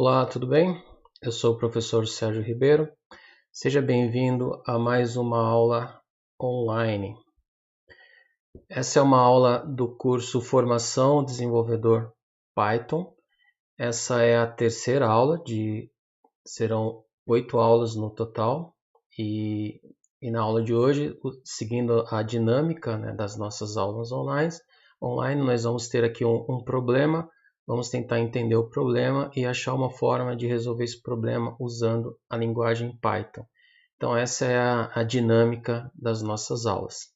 Olá, tudo bem? Eu sou o professor Sérgio Ribeiro. Seja bem-vindo a mais uma aula online. Essa é uma aula do curso Formação Desenvolvedor Python. Essa é a terceira aula, serão 8 aulas no total. E na aula de hoje, seguindo a dinâmica, das nossas aulas online, nós vamos ter aqui um problema. Vamos tentar entender o problema e achar uma forma de resolver esse problema usando a linguagem Python. Então essa é a dinâmica das nossas aulas.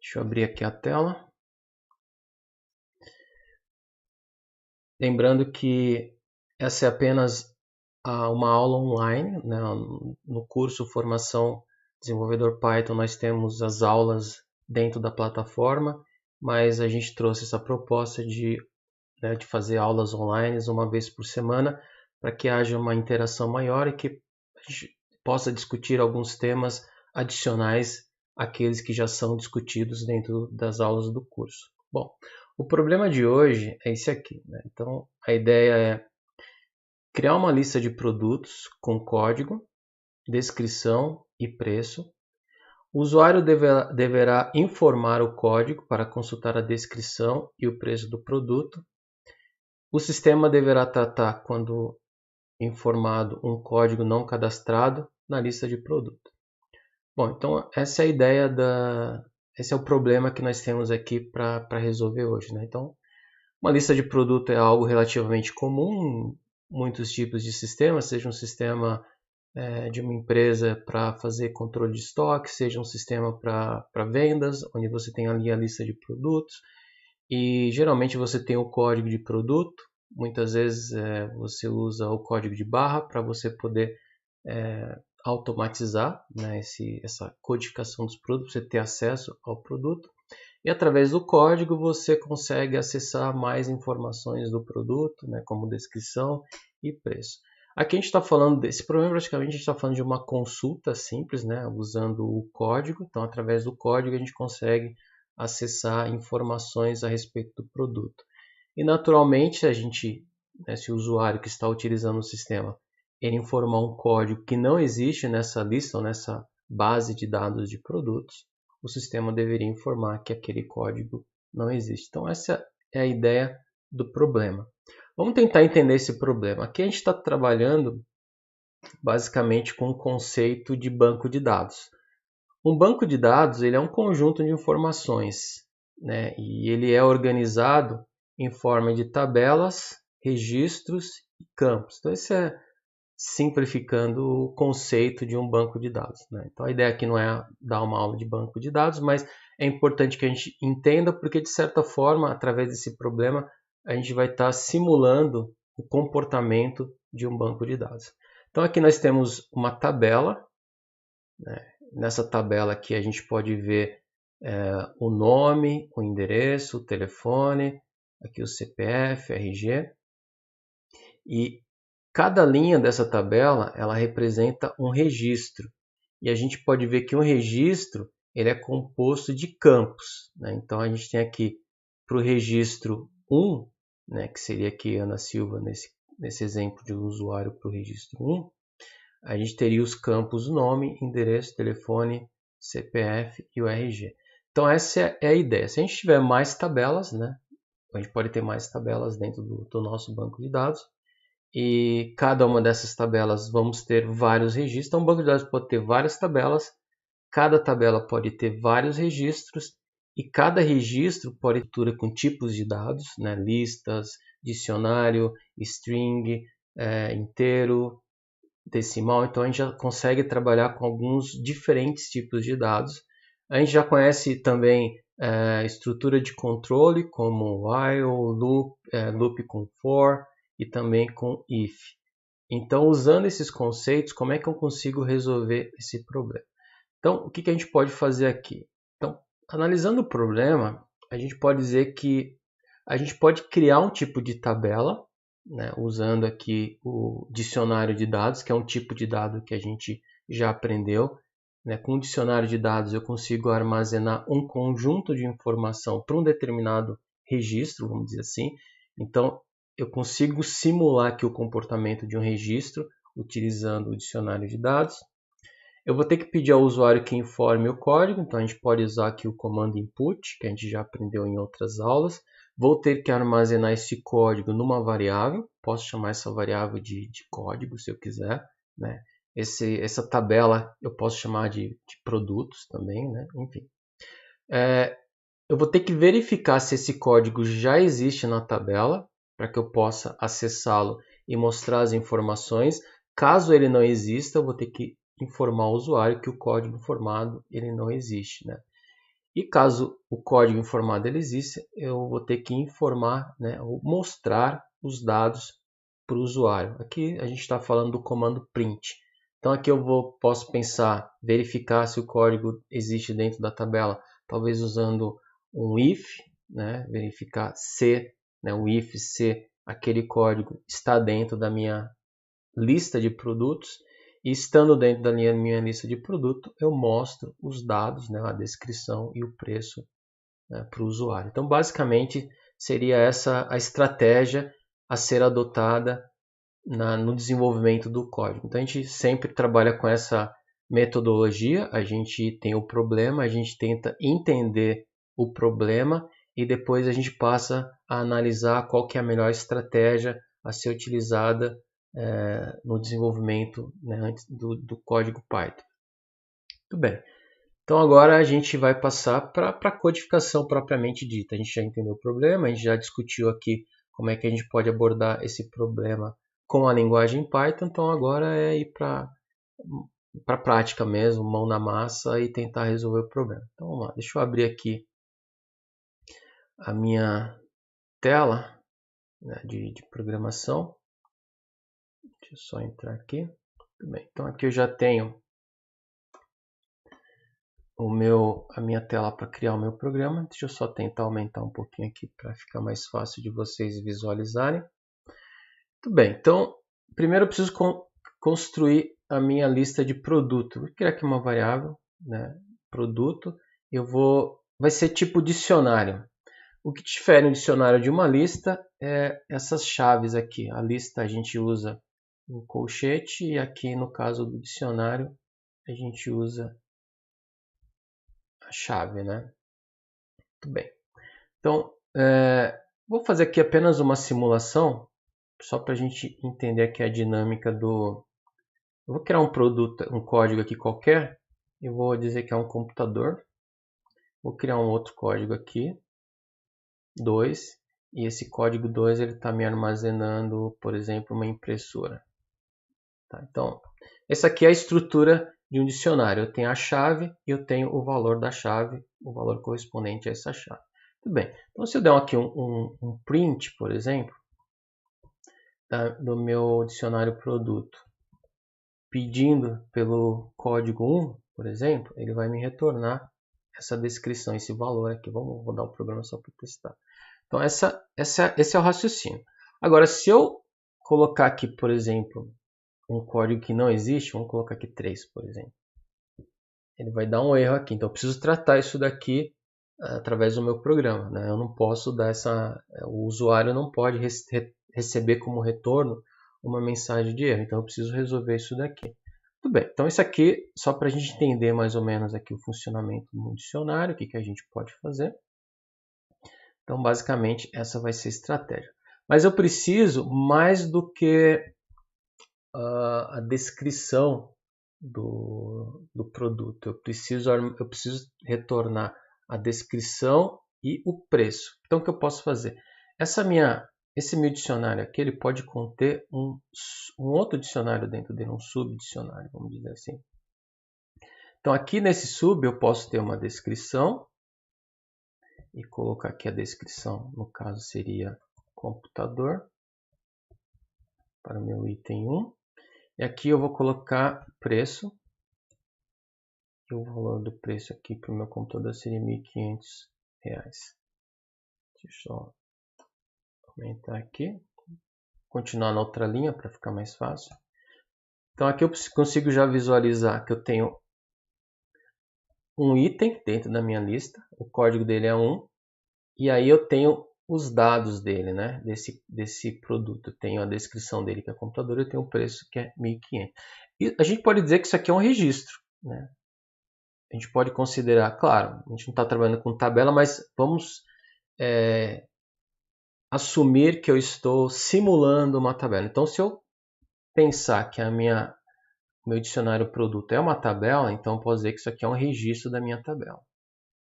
Deixa eu abrir aqui a tela. Lembrando que essa é apenas uma aula online, no curso Formação Desenvolvedor Python nós temos as aulas dentro da plataforma, mas a gente trouxe essa proposta de fazer aulas online uma vez por semana, para que haja uma interação maior e que a gente possa discutir alguns temas adicionais àqueles que já são discutidos dentro das aulas do curso. Bom, o problema de hoje é esse aqui. Então, a ideia é criar uma lista de produtos com código, descrição e preço. O usuário deverá informar o código para consultar a descrição e o preço do produto. O sistema deverá tratar, quando informado, um código não cadastrado na lista de produto. Bom, então essa é a ideia esse é o problema que nós temos aqui para resolver hoje. Então, uma lista de produto é algo relativamente comum em muitos tipos de sistemas, seja um sistema de uma empresa para fazer controle de estoque, seja um sistema para vendas, onde você tem ali a lista de produtos. E geralmente você tem o código de produto, muitas vezes você usa o código de barra para você poder automatizar essa codificação dos produtos, você ter acesso ao produto. E através do código você consegue acessar mais informações do produto, como descrição e preço. Aqui a gente está falando desse problema, praticamente a gente está falando de uma consulta simples, usando o código. Então, através do código a gente consegue acessar informações a respeito do produto. E naturalmente, se o usuário que está utilizando o sistema ele informar um código que não existe nessa lista ou nessa base de dados de produtos, o sistema deveria informar que aquele código não existe. Então essa é a ideia do problema. Vamos tentar entender esse problema. Aqui a gente está trabalhando basicamente com o conceito de banco de dados. Um banco de dados ele é um conjunto de informações, e ele é organizado em forma de tabelas, registros e campos. Então, isso é simplificando o conceito de um banco de dados. Então, a ideia aqui não é dar uma aula de banco de dados, mas é importante que a gente entenda, porque, de certa forma, através desse problema, a gente vai estar simulando o comportamento de um banco de dados. Então, aqui nós temos uma tabela. Nessa tabela aqui a gente pode ver o nome, o endereço, o telefone, aqui o CPF, RG. E cada linha dessa tabela ela representa um registro. E a gente pode ver que um registro ele é composto de campos. Então a gente tem aqui para o registro 1, que seria aqui Ana Silva nesse exemplo de usuário para o registro 1, a gente teria os campos nome, endereço, telefone, CPF e o RG. Então essa é a ideia. Se a gente tiver mais tabelas, a gente pode ter mais tabelas dentro do nosso banco de dados. E cada uma dessas tabelas vamos ter vários registros. Então o banco de dados pode ter várias tabelas. Cada tabela pode ter vários registros. E cada registro pode ter com tipos de dados, listas, dicionário, string, inteiro, decimal. Então a gente já consegue trabalhar com alguns diferentes tipos de dados. A gente já conhece também estrutura de controle como while, loop, loop com for e também com if. Então, usando esses conceitos, como é que eu consigo resolver esse problema? Então, o que a gente pode fazer aqui? Então, analisando o problema, a gente pode dizer que a gente pode criar um tipo de tabela, usando aqui o dicionário de dados, que é um tipo de dado que a gente já aprendeu. Com o dicionário de dados eu consigo armazenar um conjunto de informação para um determinado registro, vamos dizer assim. Então, eu consigo simular aqui o comportamento de um registro utilizando o dicionário de dados. Eu vou ter que pedir ao usuário que informe o código, então a gente pode usar aqui o comando input, que a gente já aprendeu em outras aulas. Vou ter que armazenar esse código numa variável, posso chamar essa variável de código se eu quiser, né? Essa tabela eu posso chamar de produtos também, né? Enfim. Eu vou ter que verificar se esse código já existe na tabela, para que eu possa acessá-lo e mostrar as informações. Caso ele não exista, eu vou ter que informar o usuário que o código informado ele não existe, né? E caso o código informado ele existe, eu vou ter que informar, né, ou mostrar os dados para o usuário. Aqui a gente está falando do comando print. Então aqui eu posso pensar, verificar se o código existe dentro da tabela, talvez usando um if, né, verificar se, né, o if se aquele código está dentro da minha lista de produtos. E estando dentro da minha lista de produto, eu mostro os dados, né, a descrição e o preço, né, para o usuário. Então, basicamente, seria essa a estratégia a ser adotada no desenvolvimento do código. Então, a gente sempre trabalha com essa metodologia, a gente tem o problema, a gente tenta entender o problema e depois a gente passa a analisar qual que é a melhor estratégia a ser utilizada no desenvolvimento, né, antes do código Python. Muito bem. Então agora a gente vai passar para a codificação propriamente dita. A gente já entendeu o problema, a gente já discutiu aqui como é que a gente pode abordar esse problema com a linguagem Python. Então agora é ir para a prática mesmo, mão na massa e tentar resolver o problema. Então vamos lá, deixa eu abrir aqui a minha tela, né, de programação. Deixa eu só entrar aqui. Muito bem. Então aqui eu já tenho a minha tela para criar o meu programa. Deixa eu só tentar aumentar um pouquinho aqui para ficar mais fácil de vocês visualizarem. Muito bem, então primeiro eu preciso construir a minha lista de produto. Vou criar aqui uma variável, né, produto. Vai ser tipo dicionário. O que difere um dicionário de uma lista é essas chaves aqui. A lista a gente usa um colchete e aqui no caso do dicionário a gente usa a chave, né? Muito bem. Então, vou fazer aqui apenas uma simulação, só para a gente entender aqui a dinâmica do... Eu vou criar um produto, um código aqui qualquer, e vou dizer que é um computador. Vou criar um outro código aqui, 2, e esse código 2 ele está me armazenando, por exemplo, uma impressora. Tá? Então, essa aqui é a estrutura de um dicionário. Eu tenho a chave e eu tenho o valor da chave, o valor correspondente a essa chave. Tudo bem. Então, se eu der aqui um print, por exemplo, do meu dicionário produto, pedindo pelo código 1, por exemplo, ele vai me retornar essa descrição, esse valor aqui. Vamos rodar o programa só para testar. Então, esse é o raciocínio. Agora, se eu colocar aqui, por exemplo, um código que não existe, vamos colocar aqui 3, por exemplo. Ele vai dar um erro aqui, então eu preciso tratar isso daqui através do meu programa, né? Eu não posso dar o usuário não pode receber como retorno uma mensagem de erro, então eu preciso resolver isso daqui. Tudo bem, então isso aqui, só para a gente entender mais ou menos aqui o funcionamento do dicionário, o que a gente pode fazer. Então basicamente essa vai ser a estratégia. Mas eu preciso mais do que a descrição do produto. Eu preciso retornar a descrição e o preço. Então, o que eu posso fazer? Esse meu dicionário aqui, ele pode conter um outro dicionário dentro dele, um subdicionário, vamos dizer assim. Então, aqui nesse sub, eu posso ter uma descrição e colocar aqui a descrição, no caso seria computador, para o meu item 1. E aqui eu vou colocar preço. E o valor do preço aqui para o meu computador seria R$ 1.500. Deixa eu só aumentar aqui. Continuar na outra linha para ficar mais fácil. Então aqui eu consigo já visualizar que eu tenho um item dentro da minha lista. O código dele é 1. E aí eu tenho os dados dele, né? Desse produto. Eu tenho a descrição dele, que é computador, eu tenho o preço, que é 1.500. E a gente pode dizer que isso aqui é um registro, né? A gente pode considerar, claro, a gente não está trabalhando com tabela, mas vamos assumir que eu estou simulando uma tabela. Então, se eu pensar que meu dicionário produto é uma tabela, então eu posso dizer que isso aqui é um registro da minha tabela.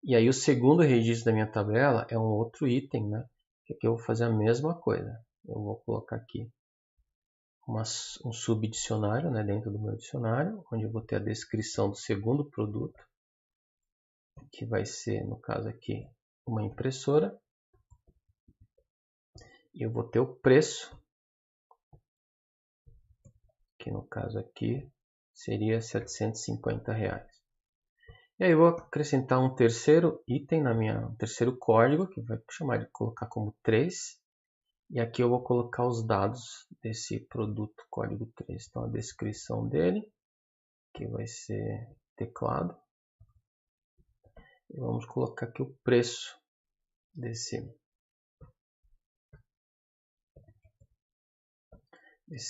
E aí o segundo registro da minha tabela é um outro item, né? Que aqui eu vou fazer a mesma coisa. Eu vou colocar aqui um subdicionário, né, dentro do meu dicionário, onde eu vou ter a descrição do segundo produto, que vai ser, no caso aqui, uma impressora. E eu vou ter o preço, que no caso aqui seria R$ 750. E aí eu vou acrescentar um terceiro item um terceiro código, que vai chamar de colocar como 3. E aqui eu vou colocar os dados desse produto, código 3. Então a descrição dele, que vai ser teclado. E vamos colocar aqui o preço desse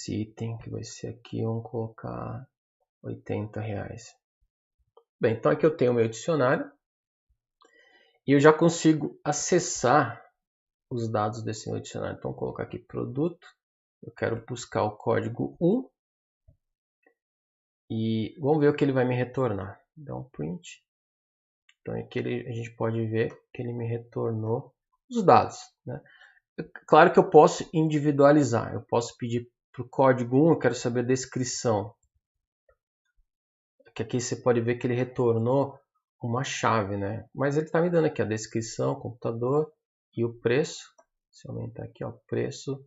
item, que vai ser aqui, vamos colocar R$ 80. Bem, então aqui eu tenho o meu dicionário e eu já consigo acessar os dados desse meu dicionário. Então, vou colocar aqui produto, eu quero buscar o código 1 e vamos ver o que ele vai me retornar. Dá um print. Então, aqui a gente pode ver que ele me retornou os dados, né? Claro que eu posso individualizar, eu posso pedir para o código 1, eu quero saber a descrição. Que aqui você pode ver que ele retornou uma chave, né? Mas ele está me dando aqui a descrição, computador e o preço. Se eu aumentar aqui, ó, preço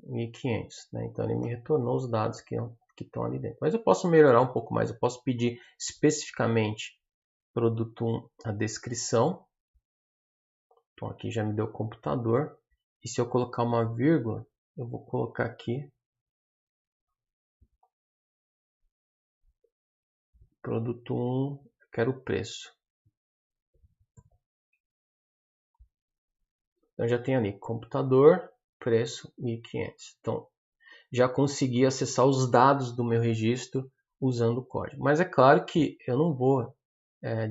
1.500, né? Então ele me retornou os dados que estão ali dentro. Mas eu posso melhorar um pouco mais, eu posso pedir especificamente produto 1 a descrição. Então aqui já me deu o computador. E se eu colocar uma vírgula, eu vou colocar aqui produto 1, eu quero o preço. Então já tem ali computador, preço 1.500. Então já consegui acessar os dados do meu registro usando o código. Mas é claro que eu não vou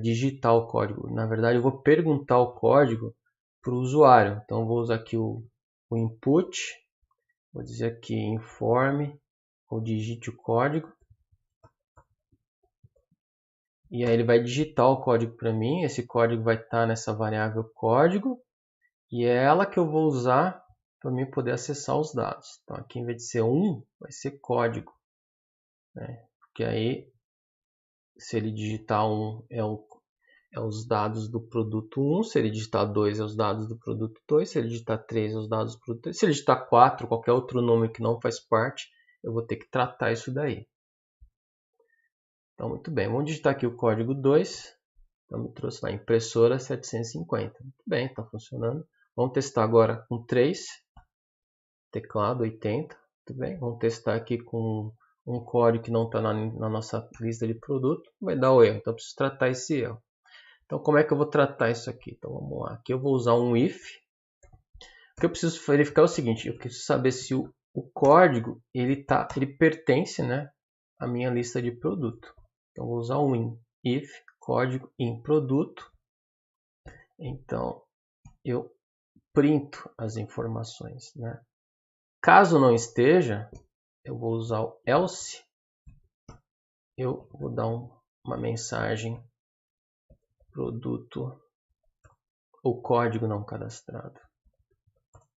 digitar o código. Na verdade, eu vou perguntar o código para o usuário. Então vou usar aqui o input, vou dizer aqui informe ou digite o código. E aí ele vai digitar o código para mim. Esse código vai estar nessa variável código. E é ela que eu vou usar para mim poder acessar os dados. Então aqui em vez de ser 1, vai ser código, né? Porque aí, se ele digitar 1 é os dados do produto 1, se ele digitar 2 é os dados do produto 2, se ele digitar 3 é os dados do produto 3, se ele digitar 4, qualquer outro nome que não faz parte, eu vou ter que tratar isso daí. Então muito bem, vamos digitar aqui o código 2, então me trouxe lá impressora 750, muito bem, está funcionando. Vamos testar agora com 3, teclado 80, muito bem. Vamos testar aqui com um código que não está na nossa lista de produto, vai dar o erro, então eu preciso tratar esse erro. Então como é que eu vou tratar isso aqui? Então vamos lá, aqui eu vou usar um if. O que eu preciso verificar é o seguinte, eu preciso saber se o código ele pertence, né, à minha lista de produto. Então vou usar um if código em produto. Então eu printo as informações, né? Caso não esteja, eu vou usar o else. Eu vou dar uma mensagem produto ou código não cadastrado.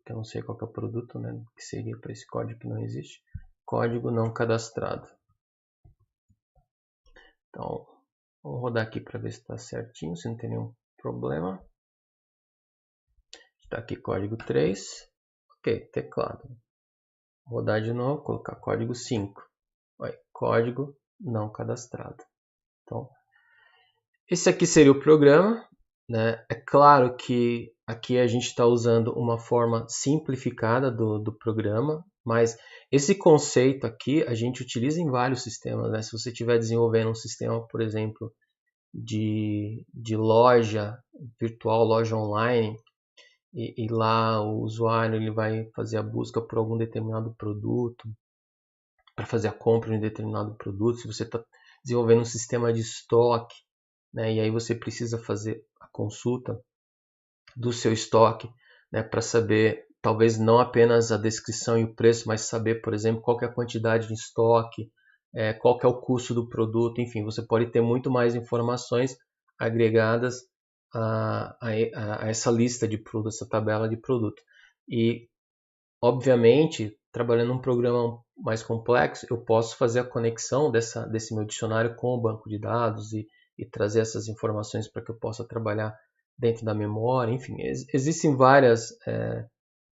Eu não sei qual que é o produto, né? Que seria para esse código que não existe. Código não cadastrado. Então, vamos rodar aqui para ver se está certinho, se não tem nenhum problema. Está aqui código 3. Ok, teclado. Vou rodar de novo, colocar código 5. Olha, código não cadastrado. Então, esse aqui seria o programa, né? É claro que aqui a gente está usando uma forma simplificada do programa, mas esse conceito aqui a gente utiliza em vários sistemas, né? Se você estiver desenvolvendo um sistema, por exemplo, de loja virtual, loja online, e lá o usuário ele vai fazer a busca por algum determinado produto, para fazer a compra de um determinado produto, se você está desenvolvendo um sistema de estoque, né, e aí você precisa fazer a consulta do seu estoque, né, para saber, talvez não apenas a descrição e o preço, mas saber, por exemplo, qual que é a quantidade de estoque, qual que é o custo do produto, enfim, você pode ter muito mais informações agregadas a essa lista de produtos, essa tabela de produto. E, obviamente, trabalhando num programa mais complexo, eu posso fazer a conexão desse meu dicionário com o banco de dados e trazer essas informações para que eu possa trabalhar dentro da memória. Enfim, existem várias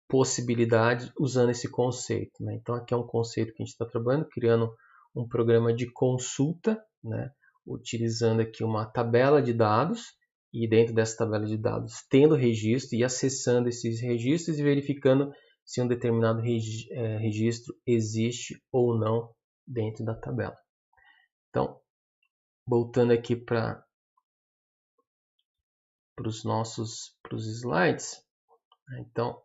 possibilidades usando esse conceito, né? Então, aqui é um conceito que a gente está trabalhando, criando um programa de consulta, né? Utilizando aqui uma tabela de dados e dentro dessa tabela de dados tendo registro e acessando esses registros e verificando se um determinado registro existe ou não dentro da tabela. Então, voltando aqui para os slides, então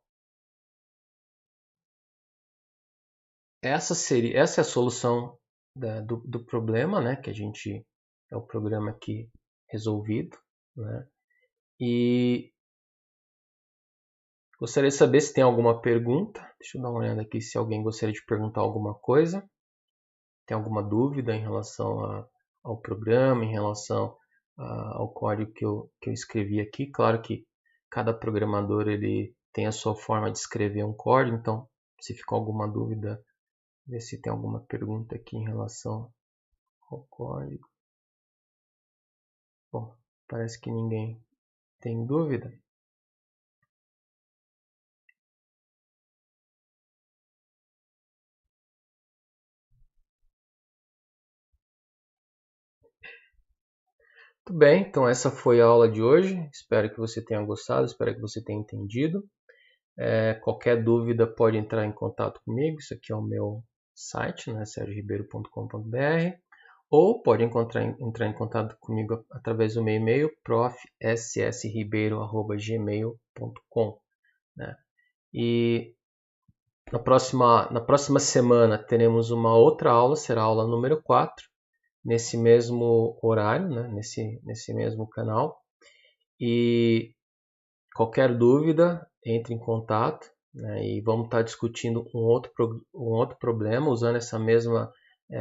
essa é a solução do problema, né, que é o programa aqui resolvido, né, e gostaria de saber se tem alguma pergunta. Deixa eu dar uma olhada aqui se alguém gostaria de perguntar alguma coisa. Tem alguma dúvida em relação ao programa, em relação ao código que eu escrevi aqui? Claro que cada programador ele tem a sua forma de escrever um código, então se ficou alguma dúvida, ver se tem alguma pergunta aqui em relação ao código. Bom, parece que ninguém tem dúvida. Muito bem, então essa foi a aula de hoje. Espero que você tenha gostado, espero que você tenha entendido. Qualquer dúvida pode entrar em contato comigo. Isso aqui é o meu site, né, sergioribeiro.com.br, ou pode entrar em contato comigo através do meu e-mail, profssribeiro@gmail.com, né? E na próxima semana teremos uma outra aula, será a aula número 4, nesse mesmo horário, né, nesse mesmo canal. E qualquer dúvida, entre em contato, né, e vamos estar discutindo um outro problema usando essa mesma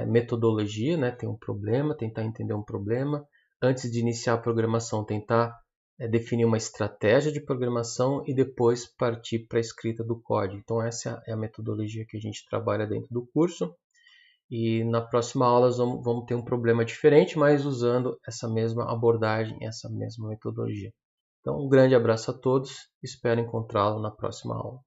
metodologia, né, tem um problema, tentar entender um problema. Antes de iniciar a programação, tentar definir uma estratégia de programação e depois partir para a escrita do código. Então essa é a metodologia que a gente trabalha dentro do curso. E na próxima aula vamos ter um problema diferente, mas usando essa mesma abordagem, essa mesma metodologia. Então, um grande abraço a todos, espero encontrá-lo na próxima aula.